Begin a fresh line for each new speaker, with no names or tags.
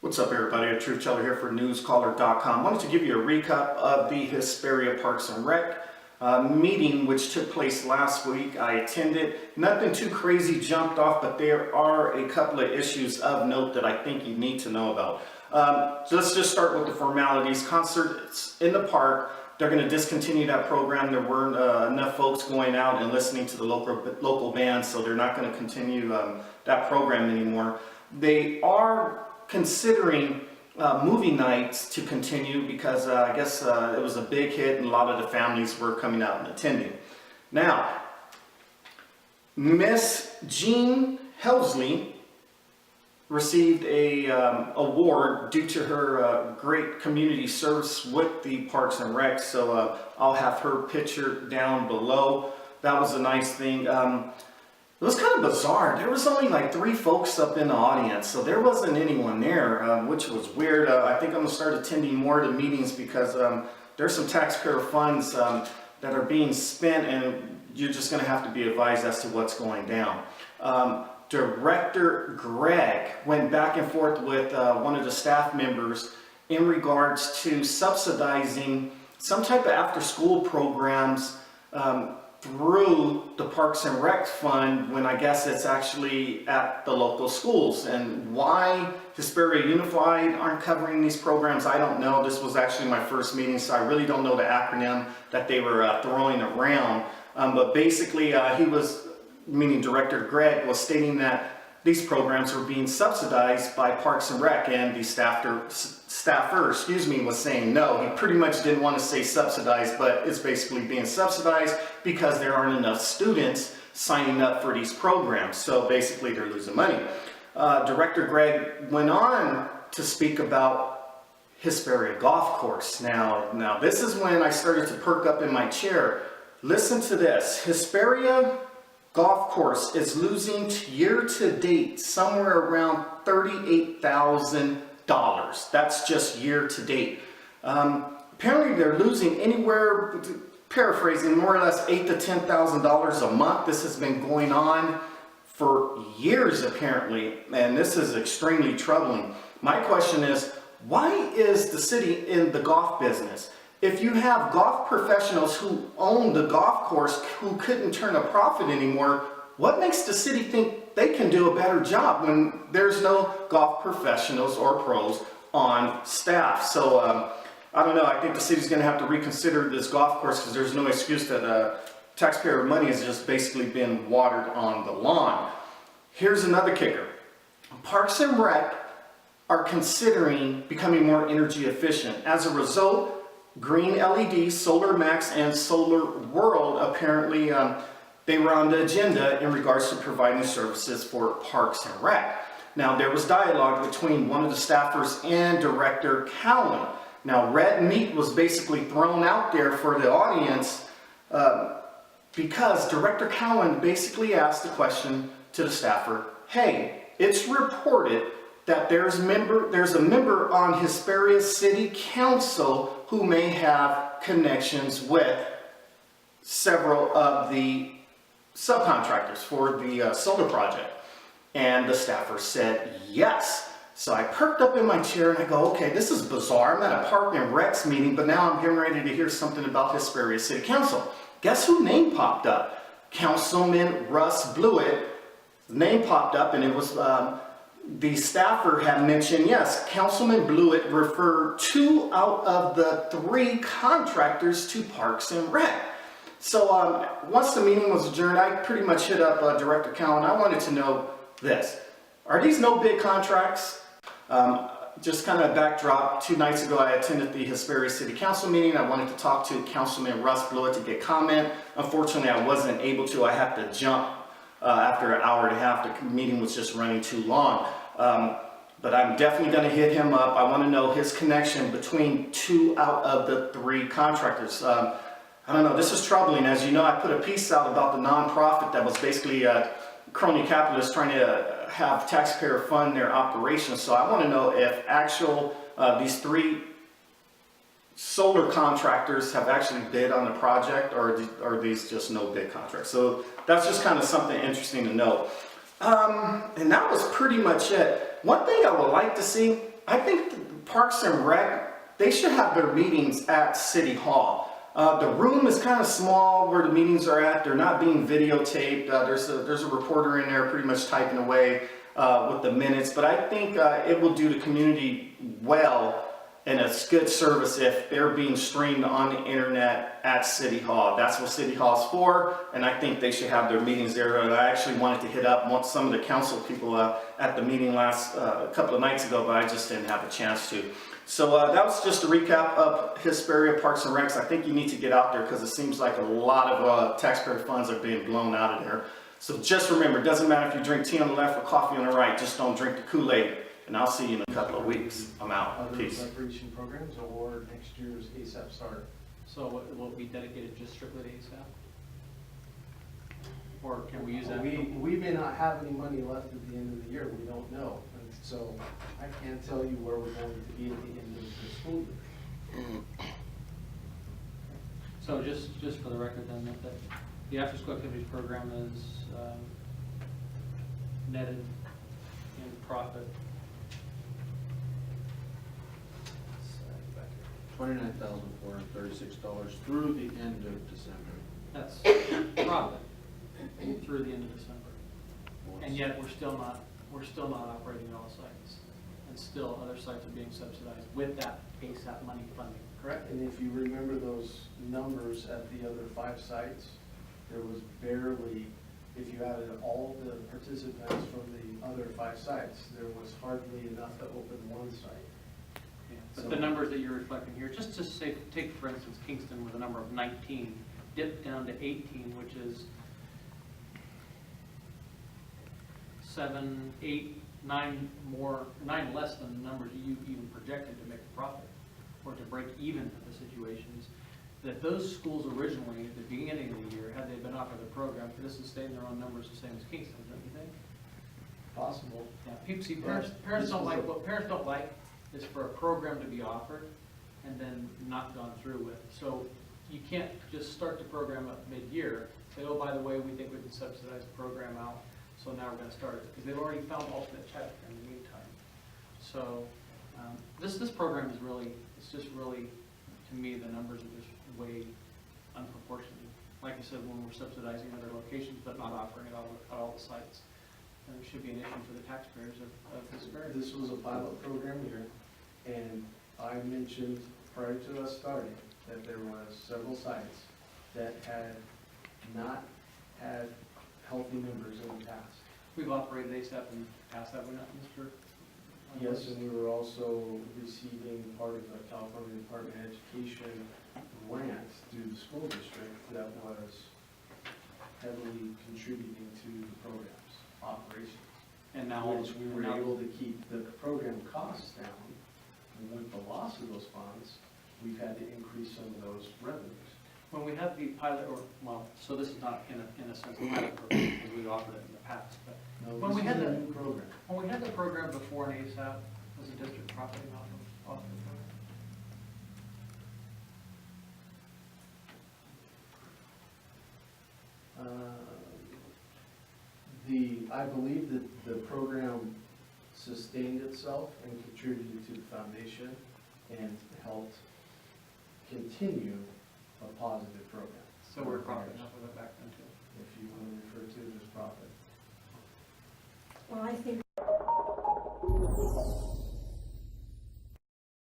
What's up, everybody? A truth teller here for Newscaller.com. Wanted to give you a recap of the Hesperia Parks and Rec meeting, which took place last week. I attended. Nothing too crazy jumped off, but there are a couple of issues of note that I think you need to know about. So let's just start with the formalities. Concerts in the park. They're going to discontinue that program. There weren't enough folks going out and listening to the local bands, so they're not going to continue that program anymore. They are considering movie nights to continue because I guess it was a big hit and a lot of the families were coming out and attending. Now, Miss Jean Helsley received a award due to her great community service with the Parks and Rec, so I'll have her picture down below. That was a nice thing. It was kind of bizarre. There was only like 3 folks up in the audience, so there wasn't anyone there, which was weird. I think I'm going to start attending more of the meetings because there's some taxpayer funds that are being spent, and you're just going to have to be advised as to what's going down. Director Greg went back and forth with one of the staff members in regards to subsidizing some type of after-school programs through the Parks and Rec Fund when I guess it's actually at the local schools. And why Hesperia Unified aren't covering these programs, I don't know. This was actually my first meeting, so I really don't know the acronym that they were throwing around. But basically he was, meaning Director Greg, was stating that these programs were being subsidized by Parks and Rec, and the staffer was saying no. He pretty much didn't want to say subsidized, but it's basically being subsidized because there aren't enough students signing up for these programs. So basically they're losing money. Director Greg went on to speak about Hesperia Golf Course. Now this is when I started to perk up in my chair. Listen to this. Hesperia Golf Course is losing year to date somewhere around $38,000. That's just year to date. Apparently they're losing anywhere, paraphrasing, more or less $8,000 to $10,000 a month. This has been going on for years apparently, and this is extremely troubling. My question is, why is the city in the golf business? If you have golf professionals who own the golf course who couldn't turn a profit anymore, what makes the city think they can do a better job when there's no golf professionals or pros on staff? So I don't know. I think the city's going to have to reconsider this golf course because there's no excuse that taxpayer money has just basically been watered on the lawn. Here's another kicker. Parks and Rec are considering becoming more energy efficient. As a result, Green LED, Solar Max, and Solar World, apparently they were on the agenda in regards to providing services for Parks and Rec. Now, there was dialogue between one of the staffers and Director Cowan. Now, red meat was basically thrown out there for the audience because Director Cowan basically asked the question to the staffer, hey, it's reported that there's a member on Hesperia City Council who may have connections with several of the subcontractors for the solar project. And the staffer said yes. So I perked up in my chair and I go, okay, this is bizarre. I'm at a Park and Recs meeting, but now I'm getting ready to hear something about Hesperia City Council. Guess who name popped up? Councilman Russ Blewett. Name popped up, and it was the staffer had mentioned, yes, Councilman Blewett referred 2 out of the 3 contractors to Parks and Rec. So once the meeting was adjourned, I pretty much hit up Director Cowan. I wanted to know this. Are these no bid contracts? Just kind of backdrop, 2 nights ago I attended the Hesperia City Council meeting. I wanted to talk to Councilman Russ Blewett to get comment. Unfortunately, I wasn't able to. I had to jump after an hour and a half. The meeting was just running too long. But I'm definitely going to hit him up. I want to know his connection between 2 out of the 3 contractors. I don't know, this is troubling. As you know, I put a piece out about the nonprofit that was basically crony capitalists trying to have taxpayer fund their operations. So I want to know if these 3 solar contractors have actually bid on the project, or are these just no bid contracts? So that's just kind of something interesting to know. And that was pretty much it. One thing I would like to see I think the Parks and Rec, they should have their meetings at City Hall. The room is kind of small where the meetings are at. They're not being videotaped. There's a reporter in there pretty much typing away with the minutes. But I think it will do the community well and it's good service if they're being streamed on the internet at City Hall. That's what City Hall's for, and I think they should have their meetings there. I actually wanted to hit up some of the council people at the meeting last a couple of nights ago, but I just didn't have a chance to. So that was just a recap of Hesperia Parks and Recs. I think you need to get out there because it seems like a lot of taxpayer funds are being blown out of there. So just remember, it doesn't matter if you drink tea on the left or coffee on the right, just don't drink the Kool-Aid. And I'll see you in a couple of weeks. I'm out.
Other
Peace.
recreation programs or next year's ASAP start?
So will it be dedicated just strictly to ASAP? Or can we use that?
We may not have any money left at the end of the year, we don't know. And so I can't tell you where we're going to be at the end of the school year.
So just for the record then, that the after-school activities program is netted in profit.
$29,436 through the end of December.
That's profit through the end of December. And yet we're still not operating at all sites. And still other sites are being subsidized with that ASAP money funding, correct?
And if you remember those numbers at the other 5 sites, there was barely, if you added all the participants from the other 5 sites, there was hardly enough to open one site.
Yeah. But the numbers that you're reflecting here, just to say, take for instance Kingston with a number of 19, dipped down to 18, which is 7, 8, 9 less than the numbers you even projected to make a profit or to break even for the situations. That those schools originally, at the beginning of the year, had they been offered the program, could have sustained their own numbers the same as Kingston, don't you think?
Possible.
Yeah, people see parents don't like what parents don't like is for a program to be offered and then not gone through with. So you can't just start the program up mid-year, say, oh, by the way, we think we can subsidize the program out, so now we're going to start it, because they've already found alternate check in the meantime. So this program is really, it's just really, to me, the numbers are just way unproportionate. Like I said, when we're subsidizing other locations but not offering it at all the sites, then it should be an issue for the taxpayers of Hesperia.
This was a pilot program here, and I mentioned prior to us starting that there was several sites that had not had healthy members in the past.
We've operated ASAP in the past, have we not, Mr.?
Yes, and we were also receiving part of the California Department of Education grant through the school district that was heavily contributing to the program's operations.
And now,
Which we were able to keep the program costs down. And with the loss of those funds, we've had to increase some of those revenues.
when we had the pilot, or, well, so this is not in a sense a pilot program, because we've offered it in the past, but
No,
when we
this
had
is a
the,
new program.
when we had the program before an ASAP, was the district profiting off the program?
I believe that the program sustained itself and contributed to the foundation and helped continue a positive program.
So we're profiting off of it back then too.
If you want to refer to it as profit.
Well, I think